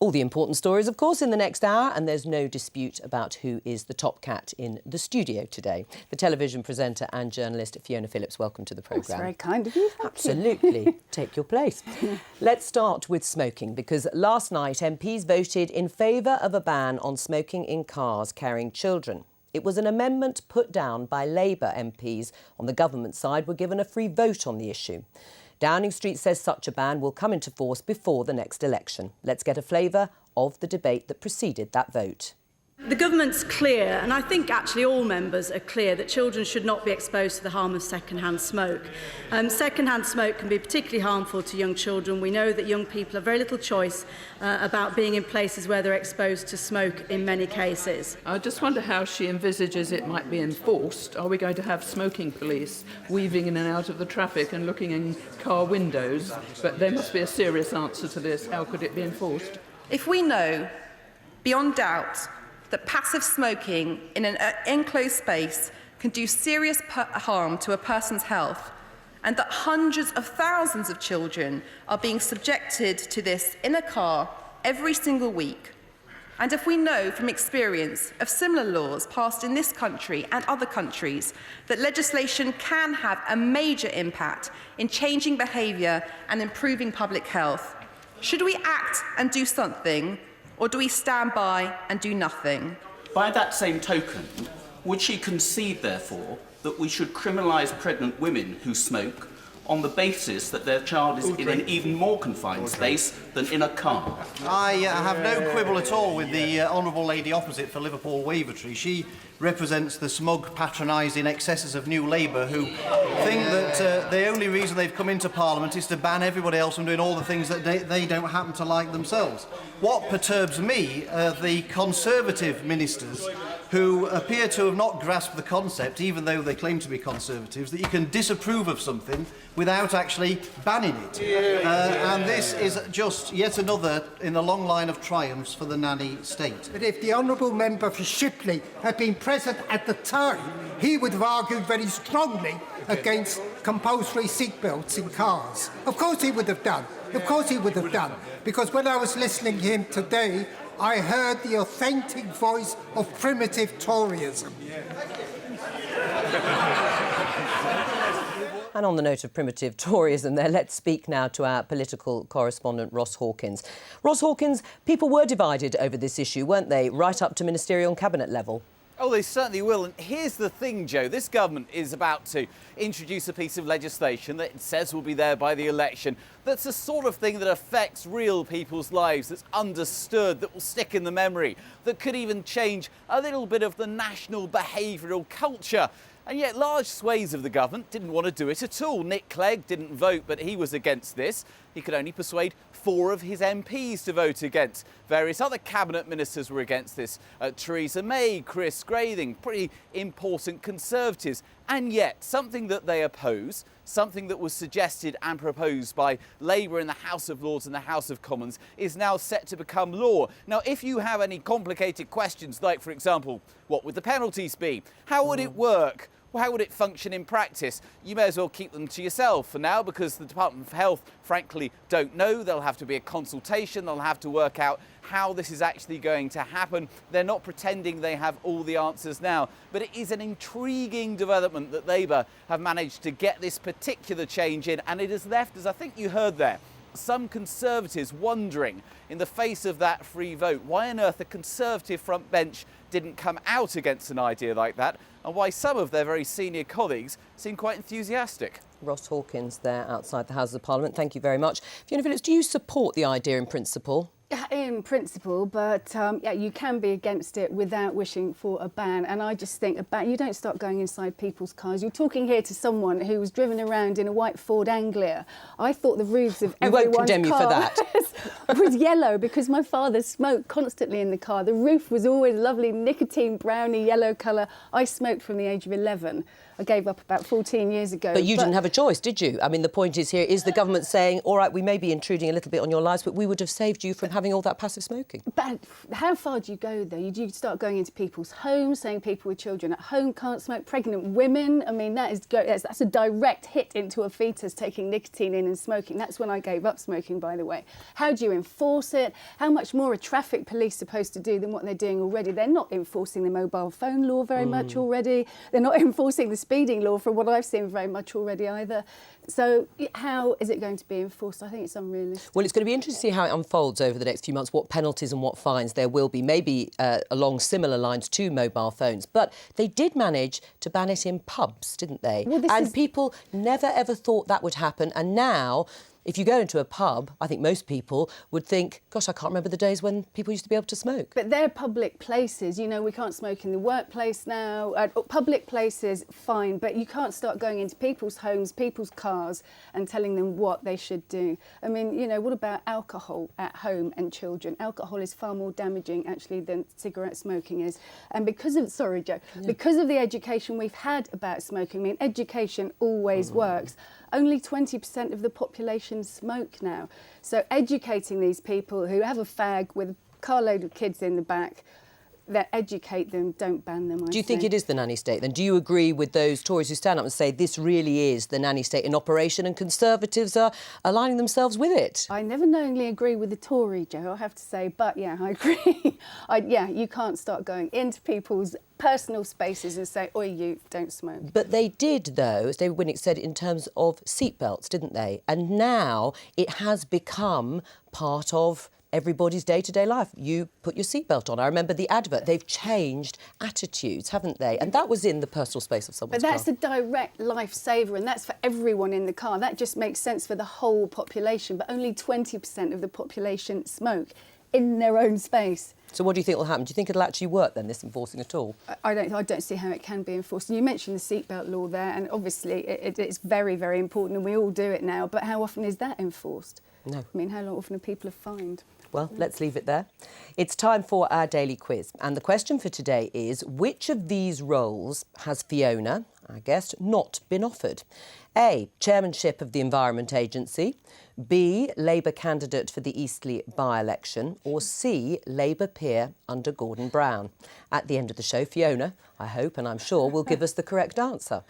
All the important stories, of course, in the next hour, and there's no dispute about who is the top cat in the studio today. The television presenter and journalist Fiona Phillips, welcome to the programme. That's very kind of you, thank you. Absolutely. Take your place. Let's start with smoking, because last night MPs voted in favour of a ban on smoking in cars carrying children. It was an amendment put down by Labour MPs. On the government side were given a free vote on the issue. Downing Street says such a ban will come into force before the next election. Let's get a flavour of the debate that preceded that vote. The government's clear, and I think actually all members are clear, that children should not be exposed to the harm of second-hand smoke. Second-hand smoke can be particularly harmful to young children. We know that young people have very little choice about being in places where they're exposed to smoke in many cases. I just wonder how she envisages it might be enforced. Are we going to have smoking police weaving in and out of the traffic and looking in car windows? But there must be a serious answer to this. How could it be enforced? If we know, beyond doubt, that passive smoking in an enclosed space can do serious harm to a person's health, and that hundreds of thousands of children are being subjected to this in a car every single week, and if we know from experience of similar laws passed in this country and other countries that legislation can have a major impact in changing behaviour and improving public health, should we act and do something, or do we stand by and do nothing? By that same token, would she concede, therefore, that we should criminalise pregnant women who smoke on the basis that their child is in an even more confined space than in a car? I have no quibble at all with the honourable lady opposite for Liverpool Wavertree. She represents the smug, patronising excesses of New Labour who think that the only reason they've come into Parliament is to ban everybody else from doing all the things that they don't happen to like themselves. What perturbs me are the Conservative ministers who appear to have not grasped the concept, even though they claim to be Conservatives, that you can disapprove of something without actually banning it. And this is just yet another in the long line of triumphs for the nanny state. But if the honourable member for Shipley had been present at the time, he would have argued very strongly against compulsory seatbelts in cars. Of course he would have done. Of course he would have done. Because when I was listening to him today, I heard the authentic voice of primitive Toryism. And on the note of primitive Toryism there, let's speak now to our political correspondent Ross Hawkins. Ross Hawkins, people were divided over this issue, weren't they, right up to ministerial and cabinet level? Oh, they certainly will. And here's the thing, Joe. This government is about to introduce a piece of legislation that it says will be there by the election. That's the sort of thing that affects real people's lives, that's understood, that will stick in the memory, that could even change a little bit of the national behavioural culture. And yet large swathes of the government didn't want to do it at all. Nick Clegg didn't vote, but he was against this. He could only persuade 4 of his MPs to vote against. Various other cabinet ministers were against this. Theresa May, Chris Grathing, pretty important Conservatives. And yet, something that they oppose, something that was suggested and proposed by Labour in the House of Lords and the House of Commons, is now set to become law. Now, if you have any complicated questions, like, for example, what would the penalties be? How would it work? How would it function in practice? You may as well keep them to yourself for now, because the Department of Health, frankly, don't know. There'll have to be a consultation. They'll have to work out how this is actually going to happen. They're not pretending they have all the answers now. But it is an intriguing development that Labour have managed to get this particular change in, and it has left, as I think you heard there, some Conservatives wondering, in the face of that free vote, why on earth the Conservative front bench didn't come out against an idea like that, and why some of their very senior colleagues seem quite enthusiastic. Ross Hawkins there outside the Houses of Parliament. Thank you very much. Fiona Phillips, do you support the idea in principle? In principle, but yeah, you can be against it without wishing for a ban. And I just think about, you don't start going inside people's cars. You're talking here to someone who was driven around in a white Ford Anglia. I thought the roofs of everyone's car you for that. was yellow because my father smoked constantly in the car. The roof was always lovely nicotine browny yellow colour. I smoked from the age of 11. I gave up about 14 years ago. But you didn't have a choice, did you? I mean, the point is here, is the government saying, all right, we may be intruding a little bit on your lives, but we would have saved you from having all that passive smoking? But how far do you go, though? You start going into people's homes, saying people with children at home can't smoke, pregnant women. I mean, that's a direct hit into a fetus taking nicotine in and smoking. That's when I gave up smoking, by the way. How do you enforce it? How much more are traffic police supposed to do than what they're doing already? They're not enforcing the mobile phone law very much already. They're not enforcing the speeding law, from what I've seen, very much already either. So how is it going to be enforced? I think it's unrealistic. Well, it's going to be interesting to see how it unfolds over the next few months, what penalties and what fines there will be, maybe along similar lines to mobile phones. But they did manage to ban it in pubs, didn't they? Well, and people never ever thought that would happen. And now, if you go into a pub, I think most people would think, gosh, I can't remember the days when people used to be able to smoke. But they're public places. You know, we can't smoke in the workplace now. Public places, fine, but you can't start going into people's homes, people's cars and telling them what they should do. I mean, you know, what about alcohol at home and children? Alcohol is far more damaging, actually, than cigarette smoking is. And because of, sorry, Joe, because of the education we've had about smoking, I mean, education always works. Only 20% of the population smoke now. So educating these people who have a fag with a carload of kids in the back, that educate them, don't ban them. Do you think it is the nanny state then? Do you agree with those Tories who stand up and say this really is the nanny state in operation and Conservatives are aligning themselves with it? I never knowingly agree with the Tory, Joe, I have to say, but yeah, I agree. Yeah, you can't start going into people's personal spaces and say, oi, you, don't smoke. But they did, though, as David Winnick said, in terms of seatbelts, didn't they? And now it has become part of everybody's day-to-day life. You put your seatbelt on. I remember the advert. They've changed attitudes, haven't they? And that was in the personal space of someone's car. But that's car. a direct lifesaver, and that's for everyone in the car. That just makes sense for the whole population, but only 20% of the population smoke in their own space. So what do you think will happen? Do you think it'll actually work then, this enforcing at all? I don't see how it can be enforced. And you mentioned the seatbelt law there, and obviously it's very, very important, and we all do it now, but how often is that enforced? No. I mean, how often are people fined? Well, let's leave it there. It's time for our daily quiz. And the question for today is, which of these roles has Fiona, our guest, not been offered? A, chairmanship of the Environment Agency, B, Labour candidate for the Eastleigh by-election, or C, Labour peer under Gordon Brown. At the end of the show, Fiona, I hope and I'm sure, will give us the correct answer.